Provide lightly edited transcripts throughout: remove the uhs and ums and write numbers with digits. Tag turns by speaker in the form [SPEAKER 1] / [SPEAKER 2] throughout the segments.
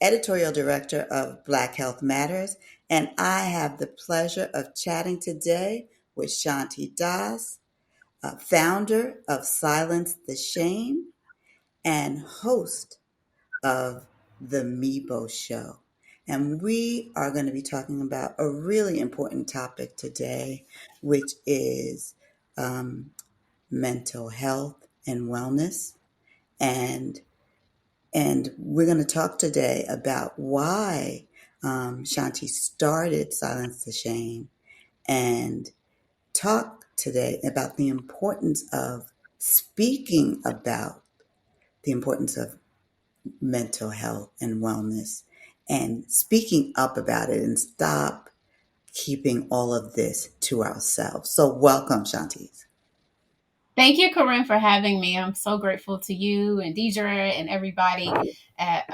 [SPEAKER 1] editorial director of Black Health Matters, and I have the pleasure of chatting today with Shanti Das, founder of Silence the Shame and host of The Mebo Show. And we are going to be talking about a really important topic today, which is mental health and wellness. And and we're going to talk today about why Shanti started Silence the Shame and talk today about the importance of speaking about the importance of mental health and wellness and speaking up about it and stop keeping all of this to ourselves. So welcome, Shanti.
[SPEAKER 2] Thank you, Corinne, for having me. I'm so grateful to you and Deidre and everybody at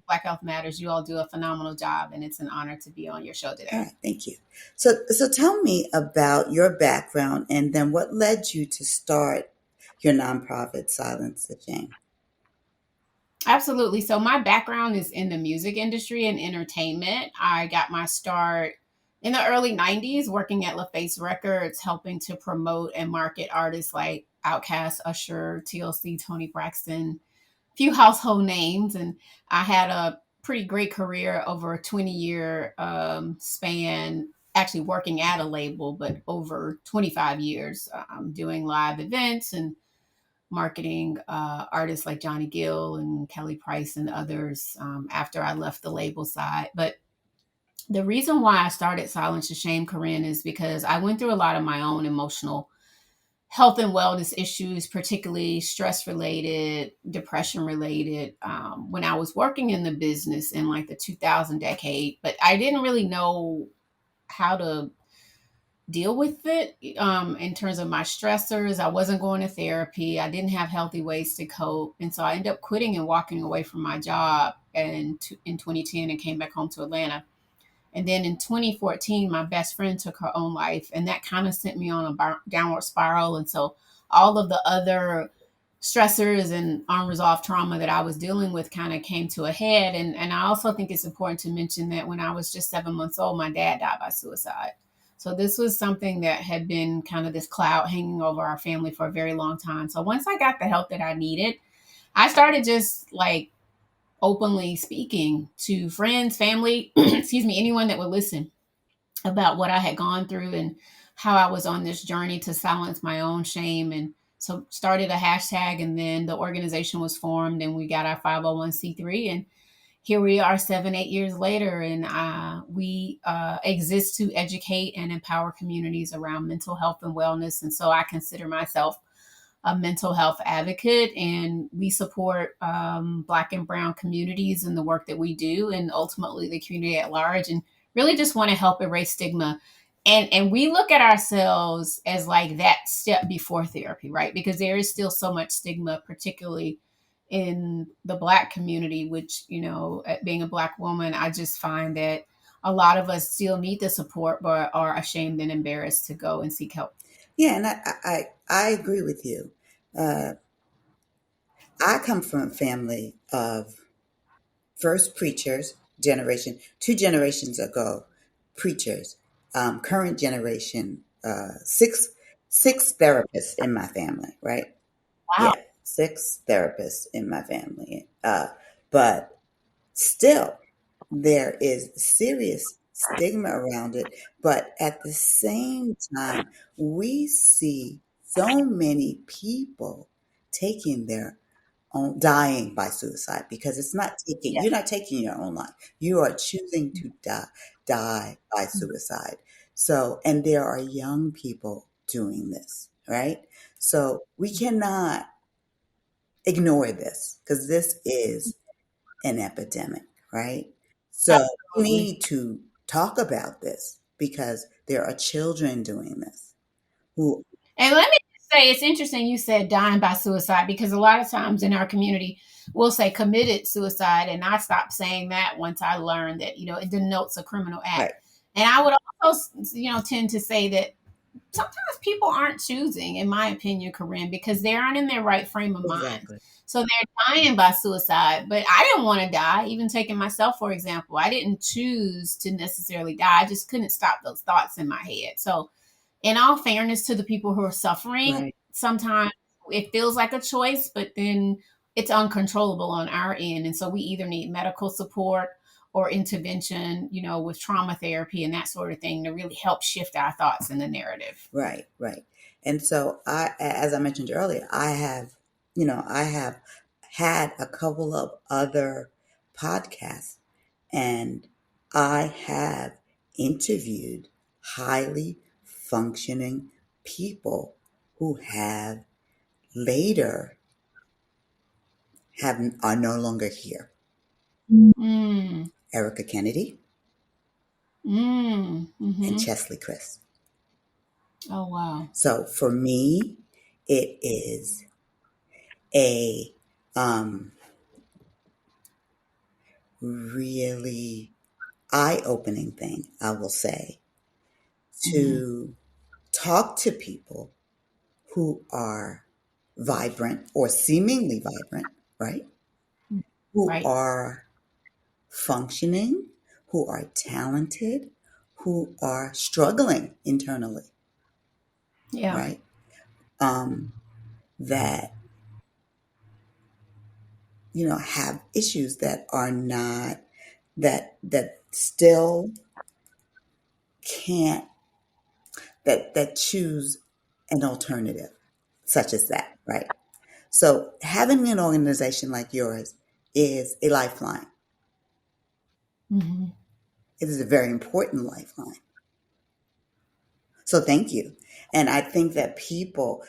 [SPEAKER 2] Black Health Matters. You all do a phenomenal job, and it's an honor to be on your show
[SPEAKER 1] All
[SPEAKER 2] today.
[SPEAKER 1] right, thank you. So tell me about your background and then what led you to start your nonprofit, Silence the Shame.
[SPEAKER 2] Absolutely. So, my background is in the music industry and entertainment. I got my start in the early 90s working at LaFace Records, helping to promote and market artists like Outkast, Usher, TLC, Tony Braxton, few household names, and I had a pretty great career over a 20-year span, actually working at a label, but over 25 years doing live events and marketing artists like Johnny Gill and Kelly Price and others after I left the label side. But the reason why I started Silence the Shame, Corinne, is because I went through a lot of my own emotional health and wellness issues, particularly stress related, depression related, when I was working in the business in like the 2000 decade. But I didn't really know how to deal with it in terms of my stressors. I wasn't going to therapy. I didn't have healthy ways to cope. And so I ended up quitting and walking away from my job in 2010 and came back home to Atlanta. And then in 2014, my best friend took her own life, and that kind of sent me on a downward spiral. And so all of the other stressors and unresolved trauma that I was dealing with kind of came to a head. And I also think it's important to mention that when I was just 7 months old, my dad died by suicide. So this was something that had been kind of this cloud hanging over our family for a very long time. So once I got the help that I needed, I started just like openly speaking to friends, family, excuse me, anyone that would listen about what I had gone through and how I was on this journey to silence my own shame. And so started a hashtag, and then the organization was formed and we got our 501c3. And here we are 7, 8 years later, and we exist to educate and empower communities around mental health and wellness. And so I consider myself a mental health advocate, and we support Black and Brown communities in the work that we do, and ultimately the community at large, and really just want to help erase stigma. And we look at ourselves as like that step before therapy, right? Because there is still so much stigma, particularly in the Black community, which, being a Black woman, I just find that a lot of us still need the support, but are ashamed and embarrassed to go and seek help.
[SPEAKER 1] Yeah, and I agree with you. Uh, I come from a family of first preachers, generation, two generations ago, preachers, current generation, six therapists in my family, right?
[SPEAKER 2] Wow.
[SPEAKER 1] Yeah, six therapists in my family. But still, there is serious stigma around it. But at the same time, we see so many people taking their own, dying by suicide because it's not taking,
[SPEAKER 2] Yeah.
[SPEAKER 1] you're not taking your own life. You are choosing to die by suicide. So, and there are young people doing this, right? So we cannot ignore this because this is an epidemic, right? So we
[SPEAKER 2] Absolutely.
[SPEAKER 1] need to talk about this because there are children doing this who,
[SPEAKER 2] And let me just say, it's interesting you said dying by suicide, because a lot of times in our community, we'll say committed suicide. And I stopped saying that once I learned that, it denotes a criminal act.
[SPEAKER 1] right,
[SPEAKER 2] And I would also, tend to say that sometimes people aren't choosing, in my opinion, Corinne, because they aren't in their right frame of mind.
[SPEAKER 1] exactly.
[SPEAKER 2] So they're dying by suicide. But I didn't want to die, even taking myself, for example. I didn't choose to necessarily die. I just couldn't stop those thoughts in my head. So, in all fairness to the people who are suffering,
[SPEAKER 1] Right.
[SPEAKER 2] sometimes it feels like a choice, but then it's uncontrollable on our end. And so we either need medical support or intervention, with trauma therapy and that sort of thing to really help shift our thoughts in the narrative.
[SPEAKER 1] Right, right. And so as I mentioned earlier, I have had a couple of other podcasts, and I have interviewed highly functioning people who have later have are no longer here.
[SPEAKER 2] Mm,
[SPEAKER 1] Erica Kennedy and
[SPEAKER 2] mm-hmm.
[SPEAKER 1] Chesley Chris.
[SPEAKER 2] Oh, wow.
[SPEAKER 1] So for me, it is a really eye-opening thing, I will say,
[SPEAKER 2] Mm-hmm.
[SPEAKER 1] to talk to people who are vibrant or seemingly vibrant, right? Who
[SPEAKER 2] Right.
[SPEAKER 1] are functioning, who are talented, who are struggling internally,
[SPEAKER 2] Yeah.
[SPEAKER 1] right? Um, that, have issues that are not, that still can't, that choose an alternative such as that, right? So having an organization like yours is a lifeline.
[SPEAKER 2] Mm-hmm.
[SPEAKER 1] It is a very important lifeline. So thank you. And I think that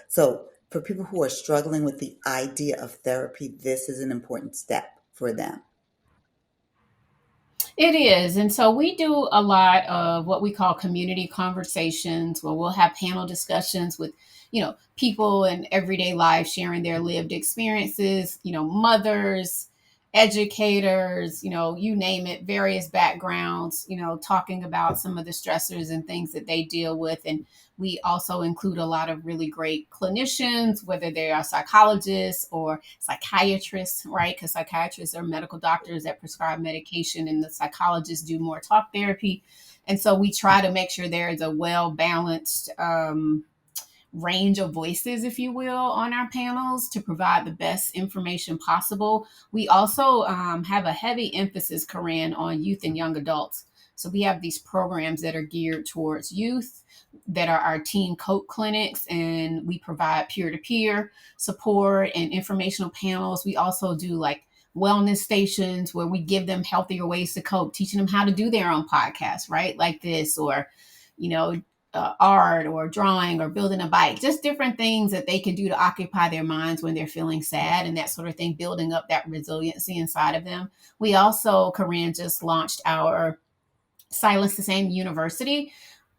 [SPEAKER 1] so for people who are struggling with the idea of therapy, this is an important step for them.
[SPEAKER 2] It is. And so we do a lot of what we call community conversations where we'll have panel discussions with, people in everyday life sharing their lived experiences, mothers, educators, you name it, various backgrounds, talking about some of the stressors and things that they deal with. And we also include a lot of really great clinicians, whether they are psychologists or psychiatrists, right? Because psychiatrists are medical doctors that prescribe medication, and the psychologists do more talk therapy. And so we try to make sure there is a well balanced range of voices, if you will, on our panels to provide the best information possible. We also have a heavy emphasis, Corinne, on youth and young adults. So we have these programs that are geared towards youth that are our teen cope clinics, and we provide peer-to-peer support and informational panels. We also do like wellness stations where we give them healthier ways to cope, teaching them how to do their own podcast, right? Like this, or, you know, art or drawing or building a bike, just different things that they can do to occupy their minds when they're feeling sad and that sort of thing, building up that resiliency inside of them. We also, Corinne, just launched our Silence the Same University.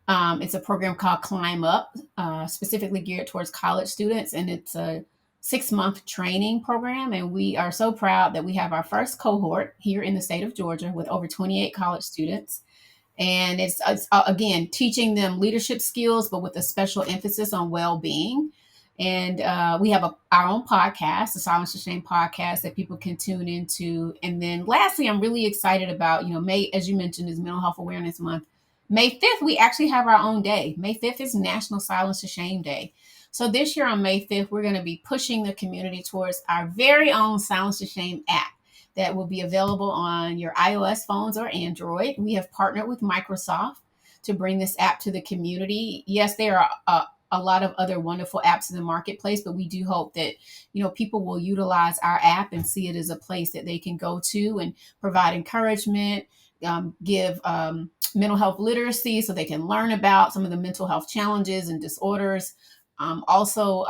[SPEAKER 2] It's a program called Climb Up, specifically geared towards college students, and it's a 6-month training program. And we are so proud that we have our first cohort here in the state of Georgia with over 28 college students. And it's again teaching them leadership skills, but with a special emphasis on well-being. And we have our own podcast, the Silence to Shame podcast, that people can tune into. And then lastly, I'm really excited about, May, as you mentioned, is Mental Health Awareness Month. May 5th, we actually have our own day. May 5th is National Silence to Shame Day. So this year on May 5th, we're going to be pushing the community towards our very own Silence to Shame app that will be available on your iOS phones or Android. We have partnered with Microsoft to bring this app to the community. Yes, there are a lot of other wonderful apps in the marketplace, but we do hope that people will utilize our app and see it as a place that they can go to and provide encouragement, give mental health literacy so they can learn about some of the mental health challenges and disorders. Also,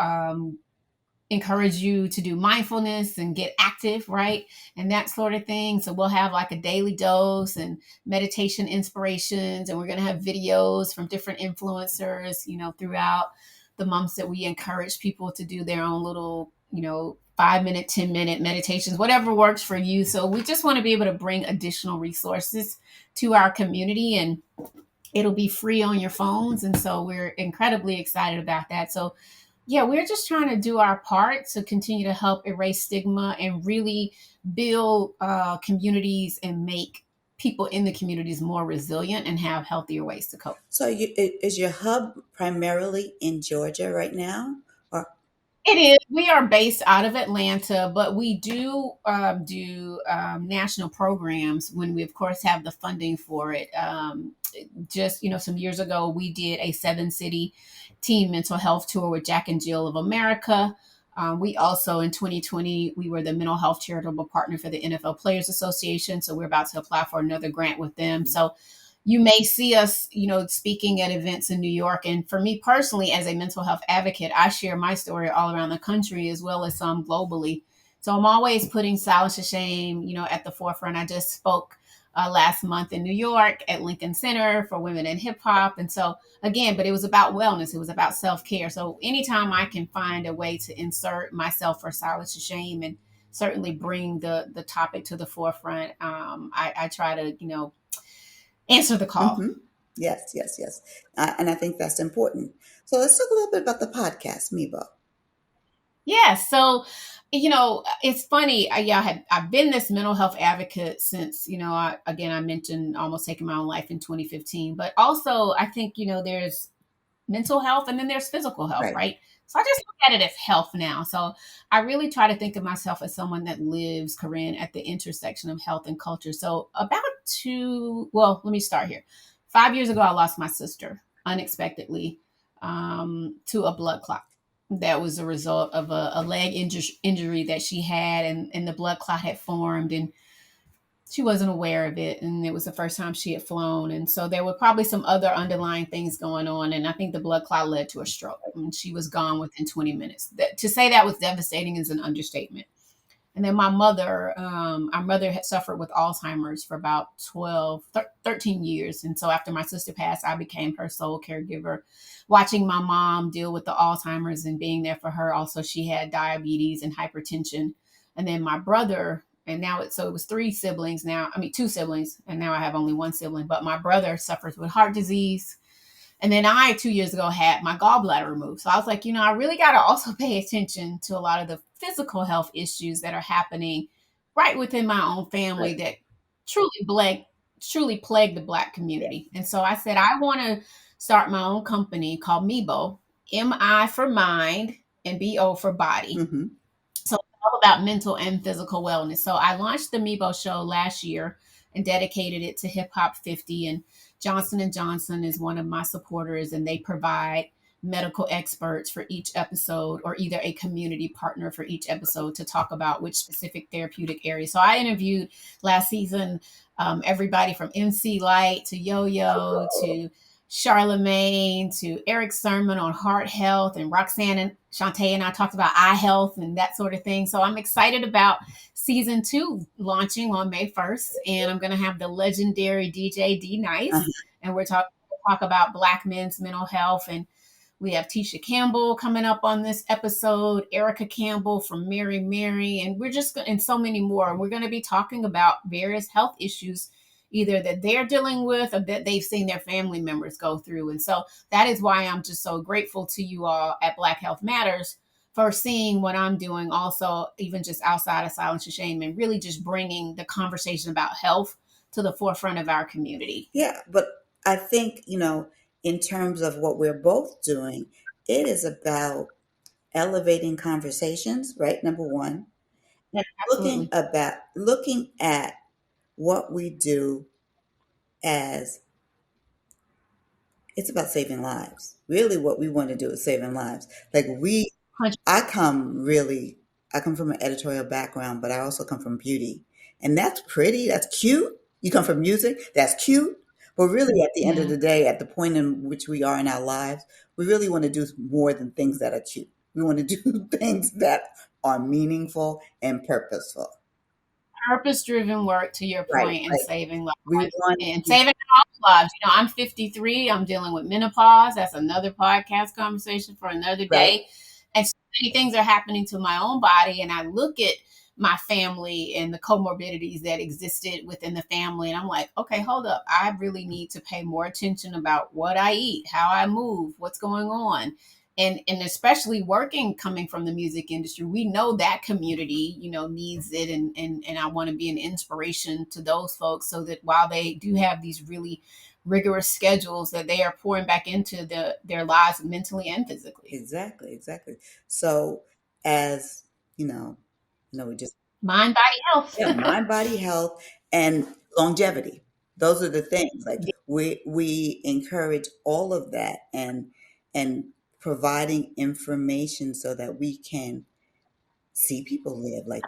[SPEAKER 2] encourage you to do mindfulness and get active, right? And that sort of thing. So we'll have like a daily dose and meditation inspirations, and we're going to have videos from different influencers, throughout the months that we encourage people to do their own little, 5-minute, 10-minute meditations, whatever works for you. So we just want to be able to bring additional resources to our community, and it'll be free on your phones. And so we're incredibly excited about that. So yeah, we're just trying to do our part to continue to help erase stigma and really build communities and make people in the communities more resilient and have healthier ways to cope.
[SPEAKER 1] So is your hub primarily in Georgia right now? Or
[SPEAKER 2] It is. We are based out of Atlanta, but we do national programs when we, of course, have the funding for it. Just some years ago, we did a 7 city teen mental health tour with Jack and Jill of America. We also in 2020 we were the mental health charitable partner for the NFL Players Association, so we're about to apply for another grant with them. So you may see us, speaking at events in New York. And for me personally, as a mental health advocate, I share my story all around the country as well as some globally. So I'm always putting silence to shame, at the forefront. I just spoke last month in New York at Lincoln Center for Women in Hip Hop. And so again, but it was about wellness. It was about self-care. So anytime I can find a way to insert myself for silence to shame and certainly bring the topic to the forefront, I try to, answer the call.
[SPEAKER 1] mhm. Yes, yes, yes. And I think that's important. So let's talk a little bit about the podcast, Mebo.
[SPEAKER 2] Yeah, so it's funny. I've been this mental health advocate since I mentioned almost taking my own life in 2015, but also I think there's mental health and then there's physical health,
[SPEAKER 1] Right.
[SPEAKER 2] right? So I just look at it as health now. So I really try to think of myself as someone that lives, Corinne, at the intersection of health and culture. So let me start here. 5 years ago, I lost my sister unexpectedly to a blood clot. That was a result of a leg injury that she had, and the blood clot had formed, and she wasn't aware of it, and it was the first time she had flown, and so there were probably some other underlying things going on, and I think the blood clot led to a stroke, and she was gone within 20 minutes. To say that was devastating is an understatement. And then my mother, our mother had suffered with Alzheimer's for about 13 years. And so after my sister passed, I became her sole caregiver, watching my mom deal with the Alzheimer's and being there for her. Also, she had diabetes and hypertension. And then my brother, and it was three siblings now. I mean, two siblings, and now I have only one sibling. But my brother suffers with heart disease, and then 2 years ago, had my gallbladder removed. So I was like, I really got to also pay attention to a lot of the physical health issues that are happening right within my own family
[SPEAKER 1] Right.
[SPEAKER 2] that truly truly plague the Black
[SPEAKER 1] Yeah.
[SPEAKER 2] community. And so I said, I want to start my own company called Mebo, MI for mind and BO for body.
[SPEAKER 1] Hmm.
[SPEAKER 2] So it's all about mental and physical wellness. So I launched the Mebo show last year and dedicated it to Hip Hop 50. And Johnson and Johnson is one of my supporters, and they provide medical experts for each episode, or either a community partner for each episode, to talk about which specific therapeutic area. So I interviewed last season everybody from MC Light to Yo Yo to Charlemagne to Eric Sermon on heart health, and Roxanne and Shantae and I talked about eye health and that sort of thing. So I'm excited about season 2 launching on May 1st, and I'm going to have the legendary DJ D Nice,
[SPEAKER 1] Uh-huh.
[SPEAKER 2] and we're talk about Black men's mental health. And we have Tisha Campbell coming up on this episode, Erica Campbell from Mary Mary, and and so many more. We're going to be talking about various health issues, either that they're dealing with or that they've seen their family members go through. And so that is why I'm just so grateful to you all at Black Health Matters for seeing what I'm doing, also, even just outside of Silence and Shame, and really just bringing the conversation about health to the forefront of our community.
[SPEAKER 1] Yeah, but I think, in terms of what we're both doing, it is about elevating conversations, right? Number one, and
[SPEAKER 2] Absolutely.
[SPEAKER 1] looking at what we do as it's about saving lives. Really, what we want to do is saving lives. Like I come really, I come from an editorial background, but I also come from beauty. And that's pretty, that's cute. You come from music, that's cute. But really, at the end of
[SPEAKER 2] Yeah.
[SPEAKER 1] the day, at the point in which we are in our lives, we really want to do more than things that are cute. We want to do things that are meaningful and purposeful.
[SPEAKER 2] Purpose driven work, to your
[SPEAKER 1] Right,
[SPEAKER 2] point, and
[SPEAKER 1] right.
[SPEAKER 2] saving
[SPEAKER 1] We
[SPEAKER 2] lives
[SPEAKER 1] want
[SPEAKER 2] and
[SPEAKER 1] to,
[SPEAKER 2] saving our lives. I'm 53. I'm dealing with menopause. That's another podcast conversation for another
[SPEAKER 1] right?
[SPEAKER 2] day. And so many things are happening to my own body. And I look at my family and the comorbidities that existed within the family. And I'm like, okay, hold up. I really need to pay more attention about what I eat, how I move, what's going on. And especially working coming from the music industry, we know that community, needs it, and I want to be an inspiration to those folks, so that while they do have these really rigorous schedules, that they are pouring back into their lives mentally and physically.
[SPEAKER 1] Exactly, exactly. So, as you know, we just,
[SPEAKER 2] Mind, body, health.
[SPEAKER 1] yeah, mind, body, health, and longevity. Those are the things. Like,
[SPEAKER 2] Yeah.
[SPEAKER 1] we encourage all of that, and providing information so that we can see people live. Like,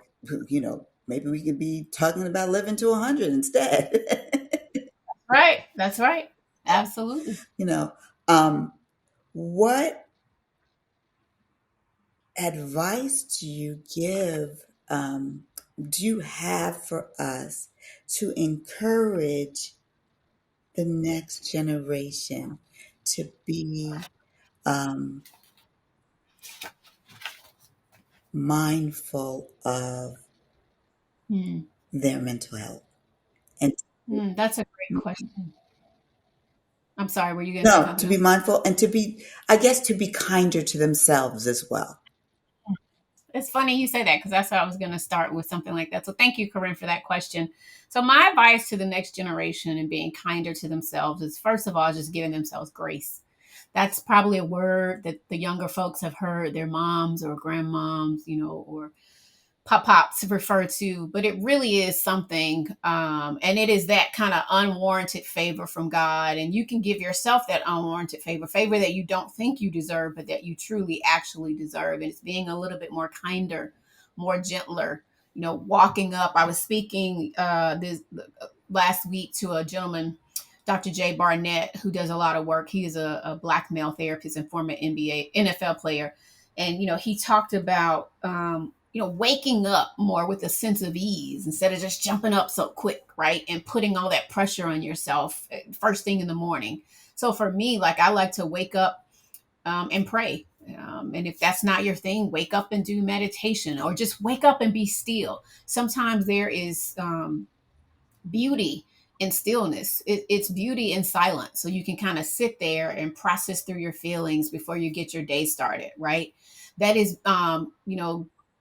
[SPEAKER 1] maybe we could be talking about living to 100 instead.
[SPEAKER 2] Right, that's right, absolutely.
[SPEAKER 1] you know, um, what advice do you have for us to encourage the next generation to be um, mindful of
[SPEAKER 2] Hmm.
[SPEAKER 1] their mental health? And
[SPEAKER 2] That's a great question. I'm sorry, were you going to say
[SPEAKER 1] no,
[SPEAKER 2] something
[SPEAKER 1] to be
[SPEAKER 2] else?
[SPEAKER 1] mindful and to be, I guess, to be kinder to themselves as well.
[SPEAKER 2] It's funny you say that, because that's how I was going to start with something like that. So thank you, Corinne, for that question. So my advice to the next generation and being kinder to themselves is, first of all, just giving themselves grace. That's probably a word that the younger folks have heard their moms or grandmoms, or pop pops refer to, but it really is something. And it is that kind of unwarranted favor from God. And you can give yourself that unwarranted favor that you don't think you deserve, but that you truly actually deserve. And it's being a little bit more kinder, more gentler, walking up. I was speaking this last week to a gentleman, Dr. Jay Barnett, who does a lot of work. He is a black male therapist and former NBA, NFL player. And, he talked about, waking up more with a sense of ease instead of just jumping up so quick, right? And putting all that pressure on yourself first thing in the morning. So for me, like, I like to wake up and pray. And if that's not your thing, wake up and do meditation, or just wake up and be still. Sometimes there is beauty in stillness. It's beauty in silence. So you can kind of sit there and process through your feelings before you get your day started, right? That is,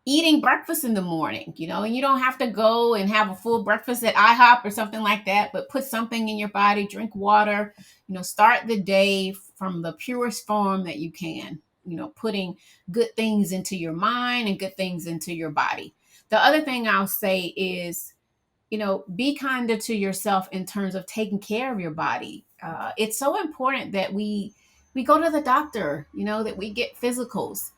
[SPEAKER 2] eating breakfast in the morning, and you don't have to go and have a full breakfast at IHOP or something like that, but put something in your body, drink water, start the day from the purest form that you can, putting good things into your mind and good things into your body. The other thing I'll say is, be kinder to yourself in terms of taking care of your body. It's so important that we go to the doctor, that we get physicals.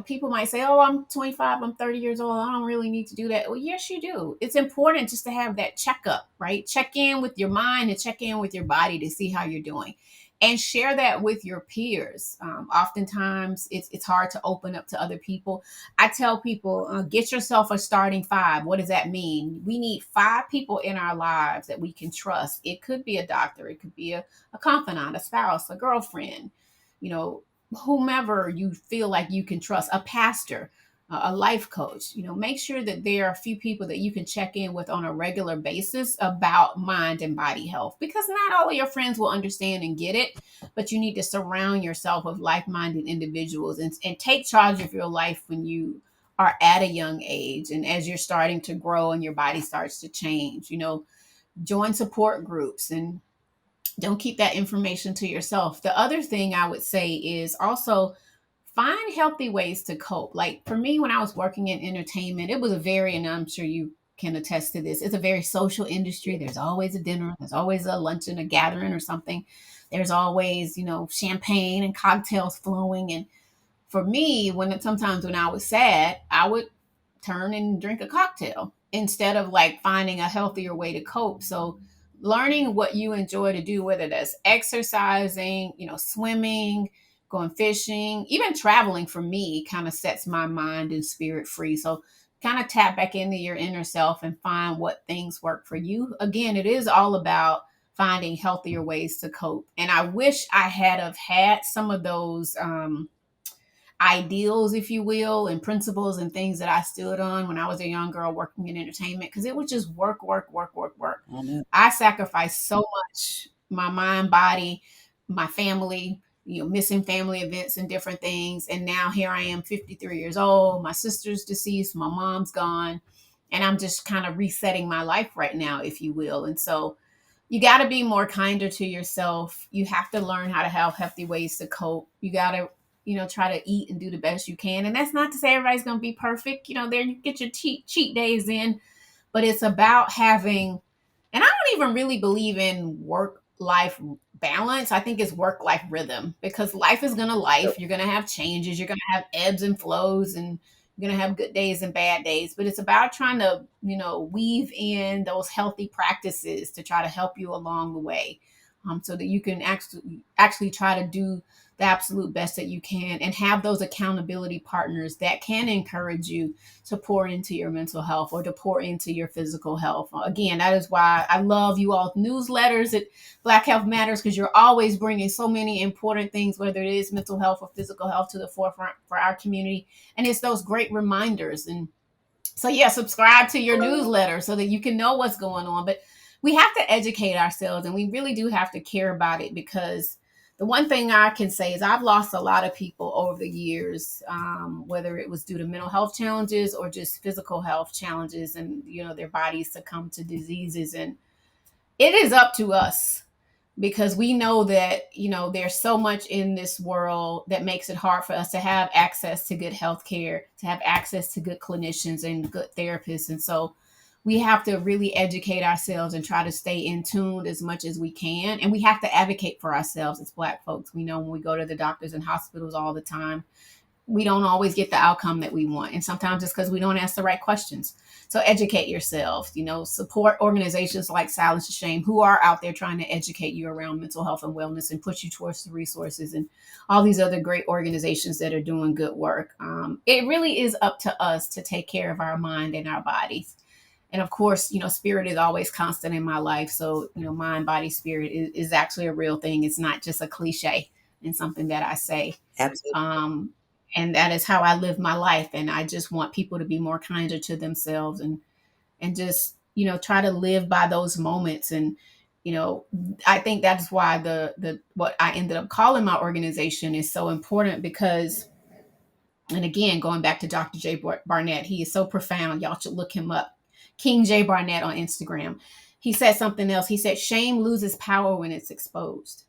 [SPEAKER 2] People might say, "Oh, I'm 25, I'm 30 years old. I don't really need to do that." Well, yes, you do. It's important just to have that checkup, right? Check in with your mind and check in with your body to see how you're doing, and share that with your peers. Oftentimes, it's hard to open up to other people. I tell people, get yourself a starting five. What does that mean? We need five people in our lives that we can trust. It could be a doctor, it could be a confidant, a spouse, a girlfriend, you know, whomever you feel like you can trust, a pastor, a life coach. Make sure that there are a few people that you can check in with on a regular basis about mind and body health, because not all of your friends will understand and get it, but you need to surround yourself with like-minded individuals, and take charge of your life when you are at a young age, and as you're starting to grow and your body starts to change. Join support groups, and don't keep that information to yourself. The other thing I would say is also find healthy ways to cope. Like for me, when I was working in entertainment, it was a very, and I'm sure you can attest to this, it's a very social industry. There's always a dinner, there's always a luncheon, a gathering or something. There's always, champagne and cocktails flowing. And for me, sometimes when I was sad, I would turn and drink a cocktail instead of like finding a healthier way to cope. So learning what you enjoy to do, whether that's exercising, swimming, going fishing, even traveling, for me kind of sets my mind and spirit free. So kind of tap back into your inner self and find what things work for you. Again, it is all about finding healthier ways to cope. And I wish I had have had some of those ideals, if you will, and principles and things that I stood on when I was a young girl working in entertainment, because it was just work, work, work, work, work.
[SPEAKER 1] I know.
[SPEAKER 2] I sacrificed so much, my mind, body, my family. missing family events and different things. And now here I am, 53 years old. My sister's deceased, my mom's gone, and I'm just kind of resetting my life right now, if you will. And so you got to be more kinder to yourself. You have to learn how to have healthy ways to cope. You got to, try to eat and do the best you can. And that's not to say everybody's going to be perfect. There you get your cheat days in, but it's about having, and I don't even really believe in work life balance. I think it's work life rhythm, because life is going to life. You're going to have changes, you're going to have ebbs and flows, and you're going to have good days and bad days. But it's about trying to, weave in those healthy practices to try to help you along the way, so that you can actually try to do the absolute best that you can, and have those accountability partners that can encourage you to pour into your mental health or to pour into your physical health. Again, that is why I love you all newsletters at Black Health Matters, because you're always bringing so many important things, whether it is mental health or physical health, to the forefront for our community. And it's those great reminders. And so, yeah, subscribe to your newsletter so that you can know what's going on. But we have to educate ourselves, and we really do have to care about it, because the one thing I can say is I've lost a lot of people over the years, whether it was due to mental health challenges or just physical health challenges, and their bodies succumb to diseases. And it is up to us, because we know that there's so much in this world that makes it hard for us to have access to good health care, to have access to good clinicians and good therapists. And so we have to really educate ourselves and try to stay in tune as much as we can. And we have to advocate for ourselves as Black folks. We know when we go to the doctors and hospitals all the time, we don't always get the outcome that we want. And sometimes it's because we don't ask the right questions. So educate yourself, support organizations like Silence the Shame, who are out there trying to educate you around mental health and wellness and put you towards the resources, and all these other great organizations that are doing good work. It really is up to us to take care of our mind and our bodies. And of course, spirit is always constant in my life. So, mind, body, spirit is actually a real thing. It's not just a cliche and something that I say.
[SPEAKER 1] Absolutely.
[SPEAKER 2] Um, and that is how I live my life. And I just want people to be more kinder to themselves, and just, try to live by those moments. And, I think that's why the what I ended up calling my organization is so important, because, and again, going back to Dr. J. Barnett, he is so profound. Y'all should look him up. King J. Barnett on Instagram. He said something else. He said, shame loses power when it's exposed.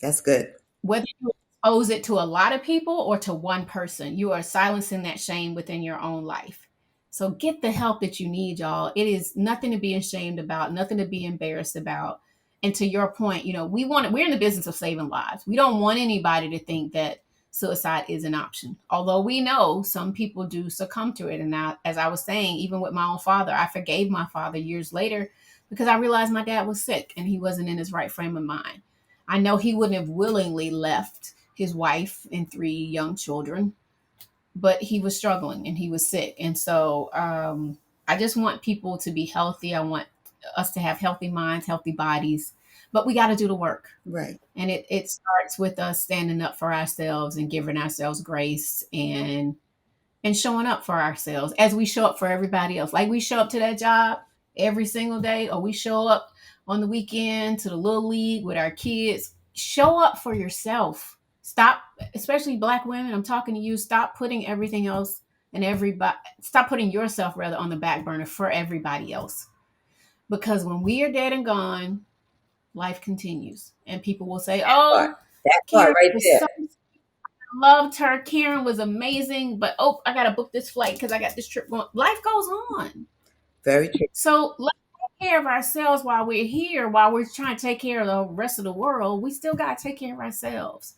[SPEAKER 1] That's good.
[SPEAKER 2] Whether you expose it to a lot of people or to one person, you are silencing that shame within your own life. So get the help that you need, y'all. It is nothing to be ashamed about, nothing to be embarrassed about. And to your point, we're in the business of saving lives. We don't want anybody to think that suicide is an option. Although we know some people do succumb to it. And now, as I was saying, even with my own father, I forgave my father years later, because I realized my dad was sick and he wasn't in his right frame of mind. I know he wouldn't have willingly left his wife and 3 young children, but he was struggling and he was sick. And so I just want people to be healthy. I want us to have healthy minds, healthy bodies, but we got to do the work.
[SPEAKER 1] Right.
[SPEAKER 2] And it starts with us standing up for ourselves and giving ourselves grace, and showing up for ourselves as we show up for everybody else. Like we show up to that job every single day, or we show up on the weekend to the little league with our kids. Show up for yourself. Stop, especially Black women, I'm talking to you. Stop putting everything else and everybody, stop putting yourself rather on the back burner for everybody else. Because when we are dead and gone, life continues. And people will say,
[SPEAKER 1] Part.
[SPEAKER 2] oh,
[SPEAKER 1] That part
[SPEAKER 2] Karen
[SPEAKER 1] right
[SPEAKER 2] was
[SPEAKER 1] there.
[SPEAKER 2] so loved her. Karen was amazing, but oh, I gotta book this flight because I got this trip going. Life goes on.
[SPEAKER 1] Very true.
[SPEAKER 2] So let's take care of ourselves while we're here, while we're trying to take care of the rest of the world. We still gotta take care of ourselves.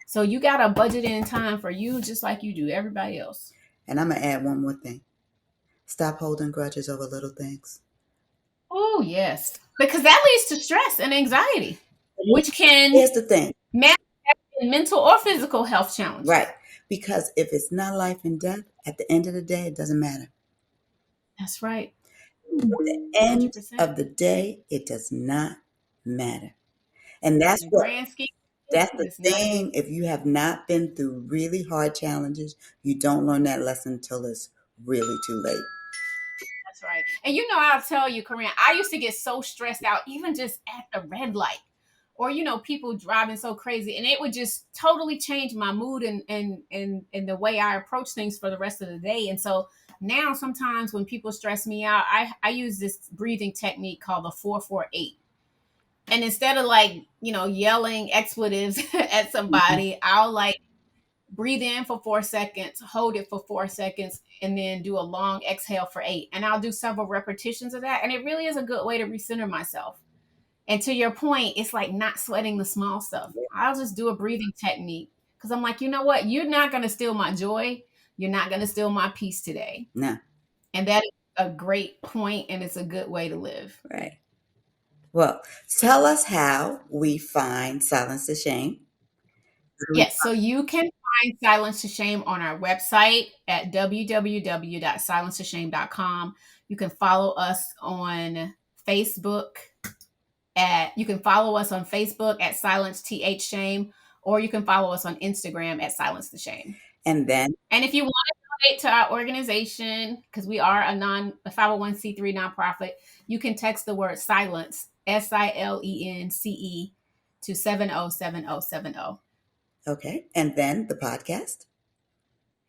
[SPEAKER 2] So you gotta budget in time for you just like you do everybody else.
[SPEAKER 1] And I'm going to add one more thing. Stop holding grudges over little things.
[SPEAKER 2] Oh yes. Because that leads to stress and anxiety, which can
[SPEAKER 1] Here's the thing.
[SPEAKER 2] manifest in mental or physical health
[SPEAKER 1] Right.
[SPEAKER 2] challenges.
[SPEAKER 1] Because if it's not life and death, at the end of the day, it doesn't matter.
[SPEAKER 2] That's right.
[SPEAKER 1] At the end
[SPEAKER 2] 100%.
[SPEAKER 1] of the day, it does not matter. And
[SPEAKER 2] In
[SPEAKER 1] that's
[SPEAKER 2] the
[SPEAKER 1] what
[SPEAKER 2] grand scheme of
[SPEAKER 1] that's
[SPEAKER 2] things,
[SPEAKER 1] the
[SPEAKER 2] it's not a big.
[SPEAKER 1] thing. If you have not been through really hard challenges, you don't learn that lesson until it's really too late.
[SPEAKER 2] That's right. And I'll tell you, Corinne, I used to get so stressed out, even just at the red light. or people driving so crazy, and it would just totally change my mood and the way I approach things for the rest of the day. And so now sometimes when people stress me out, I use this breathing technique called the 448. And instead of like yelling expletives at
[SPEAKER 1] Mhm.
[SPEAKER 2] somebody, I'll like breathe in for 4 seconds, hold it for 4 seconds, and then do a long exhale for 8. And I'll do several repetitions of that. And it really is a good way to recenter myself. And to your point, it's like not sweating the small stuff. I'll just do a breathing technique because I'm like, you know what? You're not going to steal my joy. You're not going to steal my peace today.
[SPEAKER 1] No,
[SPEAKER 2] And that is a great point, and it's a good way to live.
[SPEAKER 1] right. Well, tell us how we find Silence to Shame. How do we
[SPEAKER 2] Yes, so you can find Silence to Shame on our website at www.silencetoshame.com. You can follow us on Facebook you can follow us on Facebook at Silence TH Shame, or you can follow us on Instagram at Silence the Shame.
[SPEAKER 1] And then,
[SPEAKER 2] And if you want to donate to our organization, because we are a 501c3 nonprofit, you can text the word silence, SILENCE, to 707070.
[SPEAKER 1] okay, and then the podcast.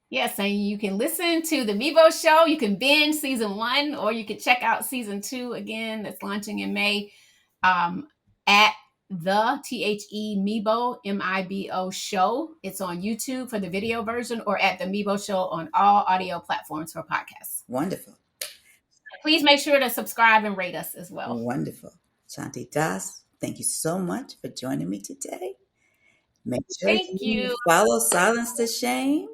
[SPEAKER 2] Yes, and you can listen to the Mevo show. You can binge season 1, or you can check out season 2 again. That's launching in May, at the Mebo Mibo show. It's on YouTube for the video version, or at the Mevo show on all audio platforms for podcasts.
[SPEAKER 1] Wonderful.
[SPEAKER 2] Please make sure to subscribe and rate us as well.
[SPEAKER 1] Wonderful. Shanti Das, thank you so much for joining me today. Make sure
[SPEAKER 2] Thank
[SPEAKER 1] you
[SPEAKER 2] you.
[SPEAKER 1] follow Silence to Shame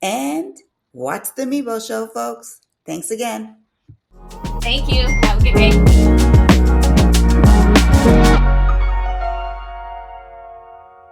[SPEAKER 1] and watch the Meebo Show, folks. Thanks again.
[SPEAKER 2] Thank you. Have a good day.